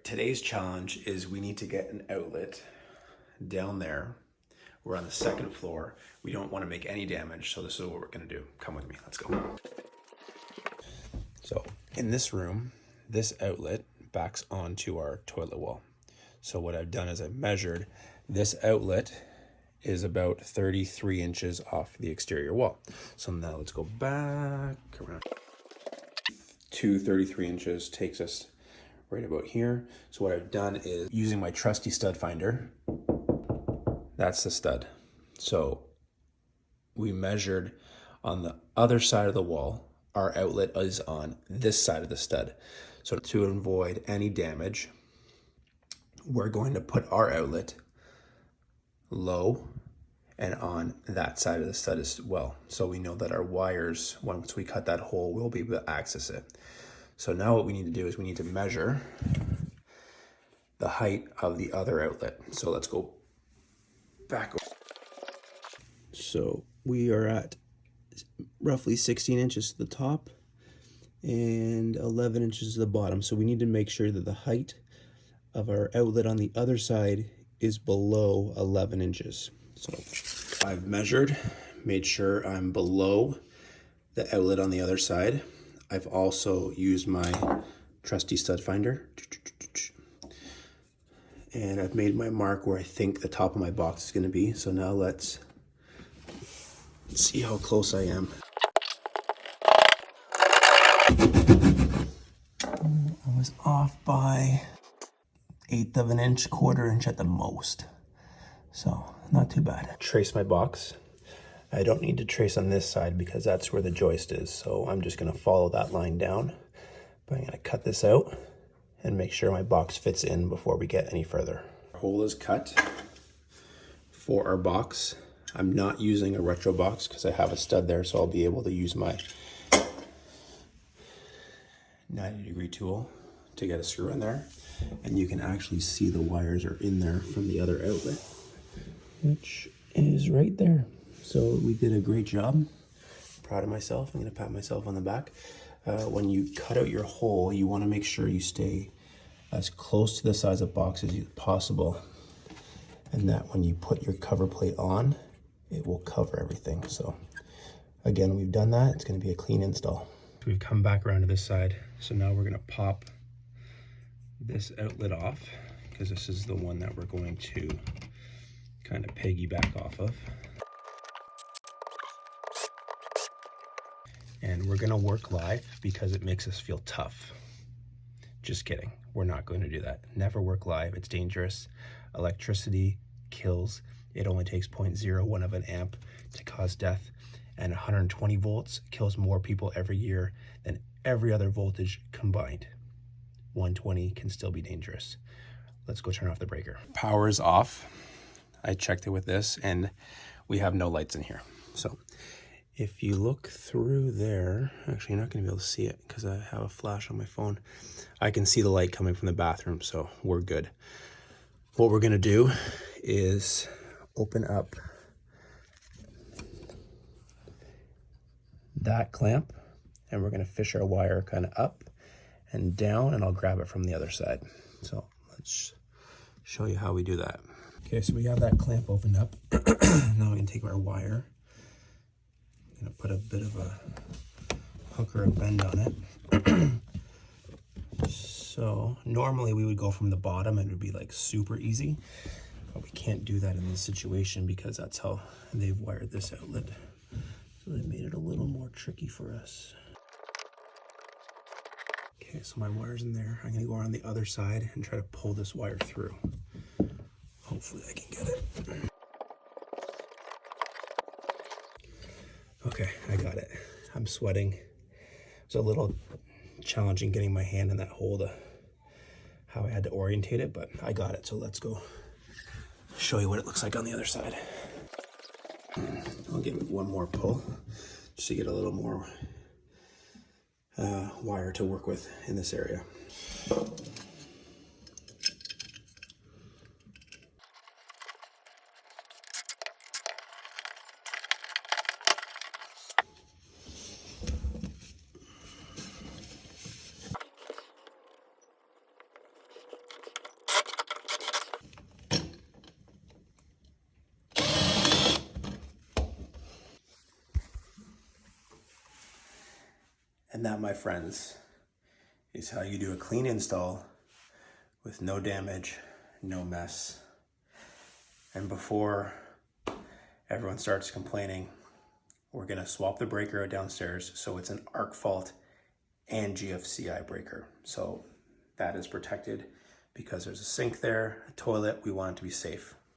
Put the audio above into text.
today's challenge is we need to get an outlet down there. We're on the second floor. We don't want to make any damage, so this is what we're gonna do. Come with me, let's go. So in this room, this outlet backs onto our toilet wall. So what I've done is I've measured this outlet is about 33 inches off the exterior wall. So now let's go back around. 33 inches takes us right about here. So what I've done is using my trusty stud finder, that's the stud. So we measured on the other side of the wall, our outlet is on this side of the stud. So to avoid any damage, we're going to put our outlet low and on that side of the stud as well. So we know that our wires, once we cut that hole, we'll be able to access it. So now what we need to do is we need to measure the height of the other outlet. So let's go back. So we are at roughly 16 inches to the top and 11 inches to the bottom. So we need to make sure that the height of our outlet on the other side is below 11 inches. So I've measured, made sure I'm below the outlet on the other side. I've also used my trusty stud finder and I've made my mark where I think the top of my box is going to be. So now let's see how close I am. I was off by 1/8 of an inch, 1/4 inch at the most. So not too bad. Trace my box. I don't need to trace on this side because that's where the joist is. So I'm just gonna follow that line down. But I'm gonna cut this out and make sure my box fits in before we get any further. Our hole is cut for our box. I'm not using a retro box because I have a stud there, so I'll be able to use my 90-degree tool to get a screw in there. And you can actually see the wires are in there from the other outlet, which is right there. So we did a great job. Proud of myself. I'm gonna pat myself on the back. When you cut out your hole, you wanna make sure you stay as close to the size of box as possible. And that when you put your cover plate on, it will cover everything. So again, we've done that. It's gonna be a clean install. We've come back around to this side. So now we're gonna pop this outlet off because this is the one that we're going to kind of piggyback off of. And we're gonna work live because it makes us feel tough. Just kidding, we're not going to do that. Never work live, it's dangerous. Electricity kills. It only takes 0.01 of an amp to cause death, and 120 volts kills more people every year than every other voltage combined. 120 can still be dangerous. Let's go turn off the breaker. Power is off. I checked it with this and we have no lights in here. So if you look through there, actually you're not gonna be able to see it because I have a flash on my phone. I can see the light coming from the bathroom, so we're good. What we're gonna do is open up that clamp and we're gonna fish our wire kind of up and down, and I'll grab it from the other side. So let's show you how we do that. Okay, so we have that clamp opened up. Now we can take our wire. I'm gonna put a bit of a hook or a bend on it. So normally we would go from the bottom and it would be like super easy, but we can't do that in this situation because that's how they've wired this outlet. So they made it a little more tricky for us. Okay, so my wire's in there. I'm gonna go around the other side and try to pull this wire through. Hopefully I can get it. Okay, I got it. I'm sweating. It's a little challenging getting my hand in that hole to how I had to orientate it, but I got it. So let's go show you what it looks like on the other side. I'll give it one more pull just to get a little more wire to work with in this area. And that, my friends, is how you do a clean install with no damage, no mess. And before everyone starts complaining, we're gonna swap the breaker downstairs so it's an arc fault and GFCI breaker. So that is protected because there's a sink there, a toilet, we want it to be safe.